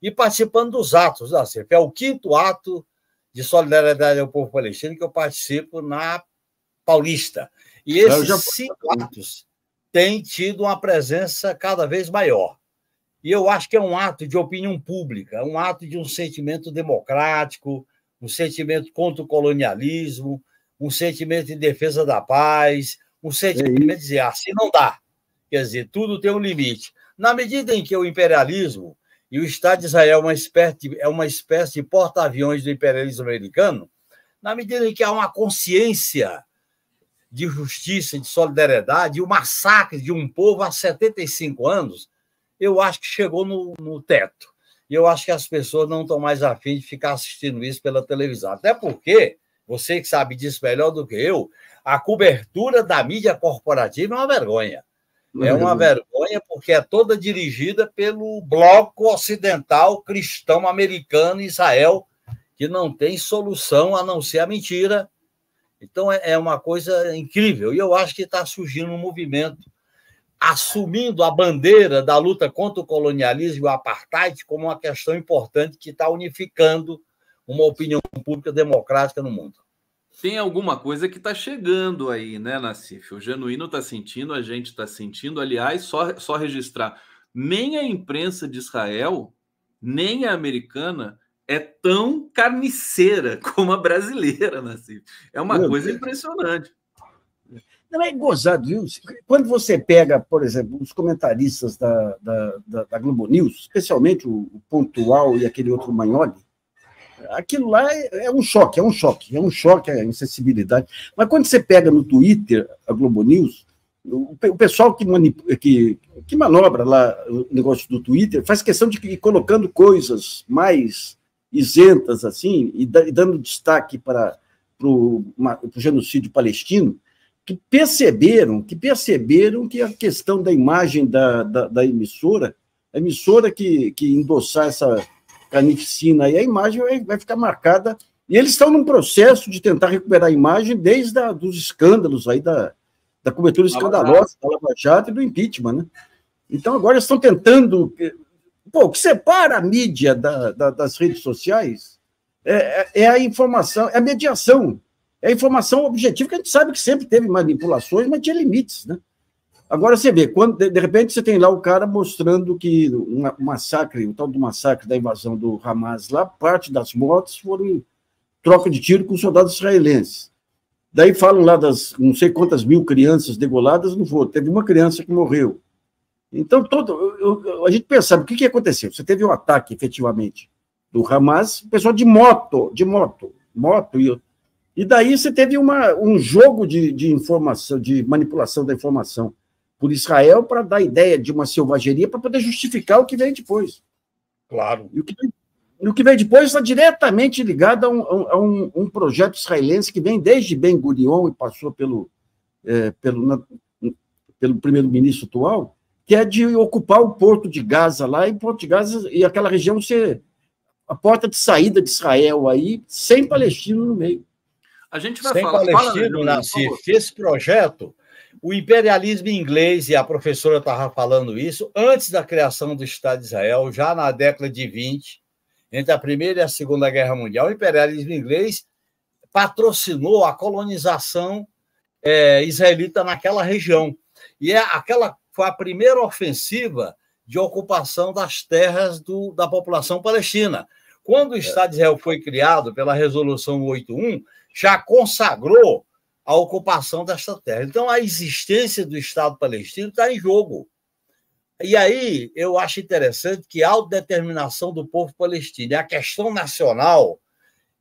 e participando dos atos. Assim, é o 5º ato de solidariedade ao povo palestino que eu participo na Paulista. E esses 5 atos têm tido uma presença cada vez maior. E eu acho que é um ato de opinião pública, um ato de um sentimento democrático, um sentimento contra o colonialismo, um sentimento em defesa da paz, um sentimento de dizer, assim não dá. Quer dizer, tudo tem um limite. Na medida em que o imperialismo e o Estado de Israel é uma espécie de porta-aviões do imperialismo americano, na medida em que há uma consciência de justiça, de solidariedade, o massacre de um povo há 75 anos, eu acho que chegou no teto. E eu acho que as pessoas não estão mais afim de ficar assistindo isso pela televisão. Até porque, você que sabe disso melhor do que eu, a cobertura da mídia corporativa é uma vergonha. É uma vergonha porque é toda dirigida pelo bloco ocidental cristão americano Israel, que não tem solução a não ser a mentira. Então, é uma coisa incrível. E eu acho que está surgindo um movimento assumindo a bandeira da luta contra o colonialismo e o apartheid como uma questão importante que está unificando uma opinião pública democrática no mundo. Tem alguma coisa que está chegando aí, né, Nassif? O Genuíno está sentindo, a gente está sentindo. Aliás, só registrar, nem a imprensa de Israel, nem a americana é tão carniceira como a brasileira, Nassif. É uma coisa impressionante. Não é gozado, viu? Quando você pega, por exemplo, os comentaristas da Globo News, especialmente o Pontual e aquele outro Magnoli, aquilo lá é um choque, a insensibilidade. Mas quando você pega no Twitter a Globo News, o pessoal que manobra lá o negócio do Twitter faz questão de ir colocando coisas mais isentas, assim, e dando destaque para o genocídio palestino, que perceberam que a questão da imagem da emissora, a emissora que endossar essa carnificina aí, a imagem vai ficar marcada, e eles estão num processo de tentar recuperar a imagem desde dos escândalos aí da cobertura escandalosa da Lava Jato e do impeachment, né? Então, agora eles estão tentando... Pô, o que separa a mídia das redes sociais é a informação, é a mediação, é a informação objetiva, que a gente sabe que sempre teve manipulações, mas tinha limites, né? Agora você vê, quando de repente você tem lá o cara mostrando que o tal do massacre da invasão do Hamas lá, parte das mortes foram troca de tiro com soldados israelenses. Daí falam lá das não sei quantas mil crianças degoladas, não foi, teve uma criança que morreu. Então, a gente percebe o que aconteceu. Você teve um ataque, efetivamente, do Hamas, pessoal de moto, e daí você teve um jogo de informação, de manipulação da informação por Israel para dar ideia de uma selvageria para poder justificar o que vem depois. Claro. E o que vem depois está diretamente ligado a um projeto israelense que vem desde Ben Gurion e passou pelo primeiro-ministro atual, que é de ocupar o porto de Gaza lá, e Porto de Gaza e aquela região ser a porta de saída de Israel aí, sem palestino no meio. A gente vai sem falar... palestino, Nassif, esse projeto, o imperialismo inglês, e a professora estava falando isso, antes da criação do Estado de Israel, já na década de 20, entre a Primeira e a Segunda Guerra Mundial, o imperialismo inglês patrocinou a colonização israelita naquela região. E aquela foi a primeira ofensiva de ocupação das terras da população palestina. Quando o Estado de Israel foi criado pela Resolução 81, já consagrou a ocupação desta terra. Então, a existência do Estado palestino está em jogo. E aí, eu acho interessante que a autodeterminação do povo palestino e a questão nacional,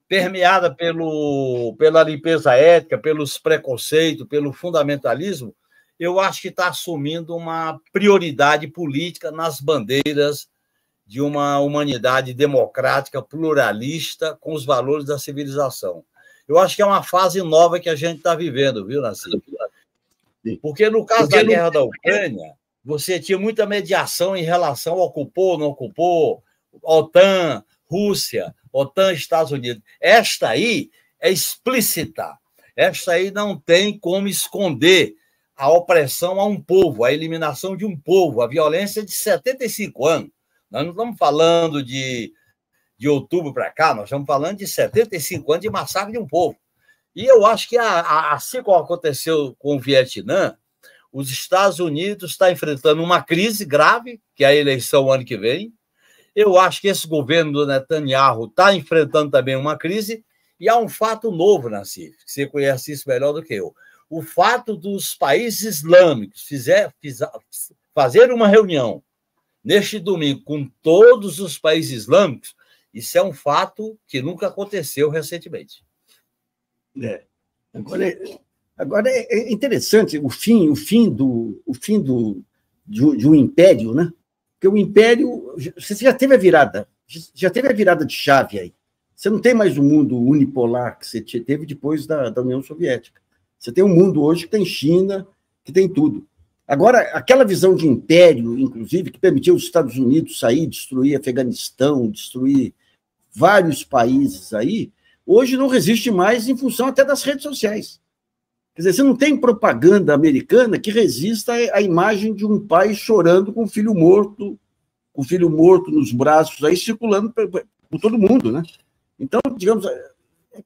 permeada pela limpeza étnica, pelos preconceitos, pelo fundamentalismo, eu acho que está assumindo uma prioridade política nas bandeiras de uma humanidade democrática, pluralista, com os valores da civilização. Eu acho que é uma fase nova que a gente está vivendo, viu, Nassif? Porque no caso da guerra da Ucrânia, você tinha muita mediação em relação ao ocupou, não ocupou, OTAN, Rússia, OTAN, Estados Unidos. Esta aí é explícita. Esta aí não tem como esconder a opressão a um povo, a eliminação de um povo, a violência de 75 anos. Nós não estamos falando de outubro para cá, nós estamos falando de 75 anos de massacre de um povo. E eu acho que, assim como aconteceu com o Vietnã, os Estados Unidos estão enfrentando uma crise grave, que é a eleição ano que vem. Eu acho que esse governo do Netanyahu está enfrentando também uma crise, e há um fato novo, Nassif, que você conhece isso melhor do que eu. O fato dos países islâmicos fazer uma reunião neste domingo com todos os países islâmicos, isso é um fato que nunca aconteceu recentemente. Agora é interessante o fim de um império, né? Porque o império, você já teve a virada de chave aí. Você não tem mais o mundo unipolar que você teve depois da União Soviética. Você tem um mundo hoje que tem China, que tem tudo. Agora, aquela visão de império, inclusive, que permitiu os Estados Unidos sair, destruir Afeganistão, destruir vários países aí, hoje não resiste mais em função até das redes sociais. Quer dizer, você não tem propaganda americana que resista à imagem de um pai chorando com o filho morto nos braços, aí circulando por todo mundo, né? Então, digamos,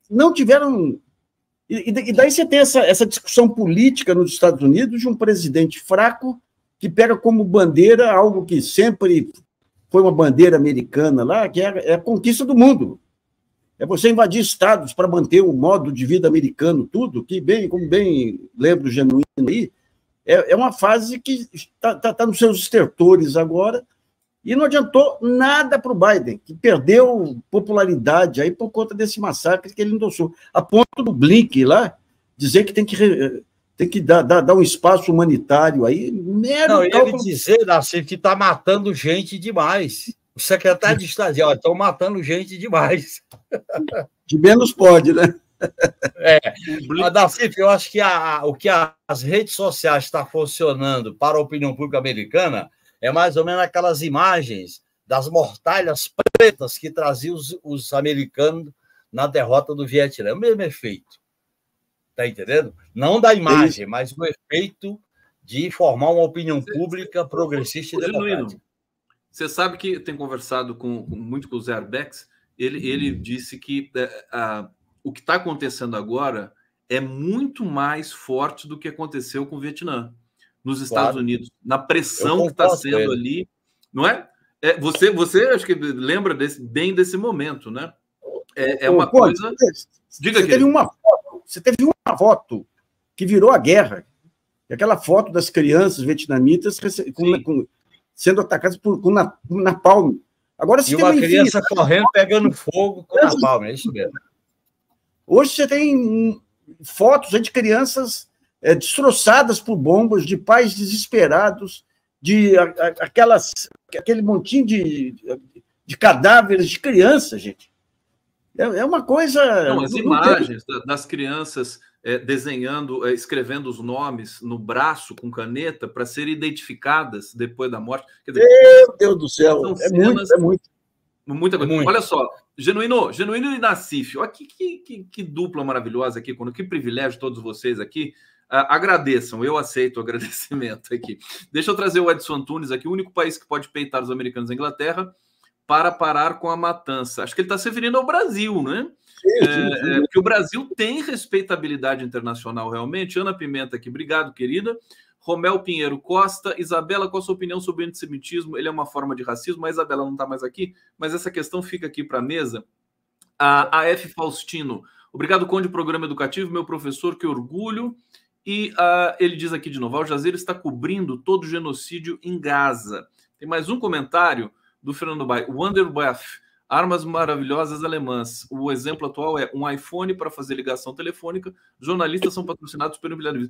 não tiveram... E daí você tem essa discussão política nos Estados Unidos de um presidente fraco que pega como bandeira algo que sempre foi uma bandeira americana lá, que é a conquista do mundo. É você invadir estados para manter o modo de vida americano, tudo, que, como bem lembro o Genuíno aí, é uma fase que está nos seus estertores agora, e não adiantou nada para o Biden, que perdeu popularidade aí por conta desse massacre que ele endossou. A ponto do Blinken lá dizer que tem que dar um espaço humanitário aí. Não, ele dizer, Nassif, que está matando gente demais. O secretário de Estado diz, estão matando gente demais. De menos pode, né? Nassif, eu acho que o que as redes sociais estão funcionando para a opinião pública americana é mais ou menos aquelas imagens das mortalhas pretas que traziam os americanos na derrota do Vietnã. É o mesmo efeito. Está entendendo? Não da imagem, mas o efeito de formar uma opinião pública progressista e democrática. Você sabe que tem conversado muito com o Zé Arbex, ele disse que o que está acontecendo agora é muito mais forte do que aconteceu com o Vietnã, nos Estados Unidos, na pressão que está sendo ali, não é? Você acho que lembra bem desse momento, né? É uma coisa... Diga aqui. Você teve uma foto que virou a guerra, aquela foto das crianças vietnamitas sendo atacadas com napalm. Agora você tem uma criança correndo, pegando fogo com napalm, é isso mesmo. Hoje você tem fotos de crianças destroçadas por bombas, de pais desesperados, de aquele montinho de cadáveres de crianças, gente. É uma coisa... Não, as imagens das crianças desenhando, escrevendo os nomes no braço com caneta para serem identificadas depois da morte. Quer dizer, meu Deus do céu, é muito. Muita coisa. Muito. Olha só, Genuíno e Nassif, olha que dupla maravilhosa aqui, que privilégio todos vocês aqui. Agradeçam, eu aceito o agradecimento aqui. Deixa eu trazer o Edson Antunes aqui, o único país que pode peitar os americanos é a Inglaterra, para parar com a matança. Acho que ele está se referindo ao Brasil, né? Sim. Porque o Brasil tem respeitabilidade internacional, realmente. Ana Pimenta aqui, obrigado, querida. Romel Pinheiro Costa. Isabela, qual a sua opinião sobre o antissemitismo? Ele é uma forma de racismo. A Isabela não está mais aqui, mas essa questão fica aqui para a mesa. A F. Faustino. Obrigado, Conde, programa educativo, meu professor, que orgulho. E ele diz aqui de novo, Al Jazeera está cobrindo todo o genocídio em Gaza. Tem mais um comentário do Fernando Bay. Wonderwaffe, armas maravilhosas alemãs. O exemplo atual é um iPhone para fazer ligação telefônica. Jornalistas são patrocinados pelo milhares.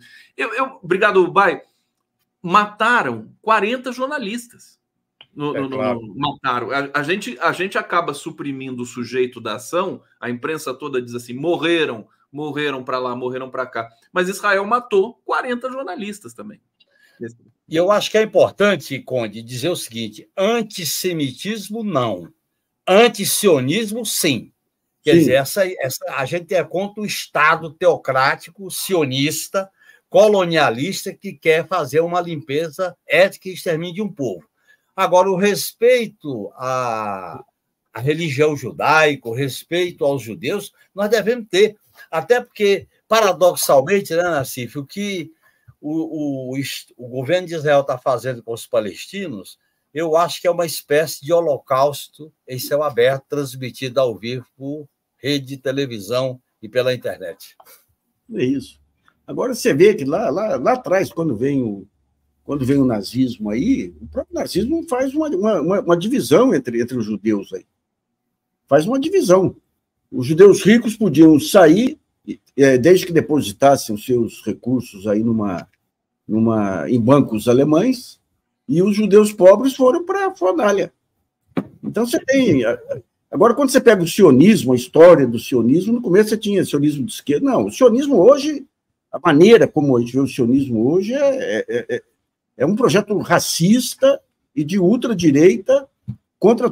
Obrigado, Bay. Mataram 40 jornalistas. Claro. Mataram. A gente acaba suprimindo o sujeito da ação. A imprensa toda diz assim, morreram para lá, morreram para cá. Mas Israel matou 40 jornalistas também. E eu acho que é importante, Conde, dizer o seguinte: antissemitismo, não. Antisionismo, sim. Quer dizer, a gente tem conta o Estado teocrático, sionista, colonialista, que quer fazer uma limpeza ética e extermínio de um povo. Agora, o respeito à religião judaica, o respeito aos judeus, nós devemos ter. Até porque, paradoxalmente, né, Nassif, o que o governo de Israel está fazendo com os palestinos, eu acho que é uma espécie de holocausto em céu aberto, transmitido ao vivo por rede de televisão e pela internet. É isso. Agora, você vê que lá atrás, quando vem o nazismo aí, o próprio nazismo faz uma divisão entre os judeus aí. Faz uma divisão. Os judeus ricos podiam sair, desde que depositassem os seus recursos aí em bancos alemães, e os judeus pobres foram para a fornalha. Então, você tem... Agora, quando você pega o sionismo, a história do sionismo, no começo você tinha sionismo de esquerda. Não, o sionismo hoje, a maneira como a gente vê o sionismo hoje é um projeto racista e de ultradireita contra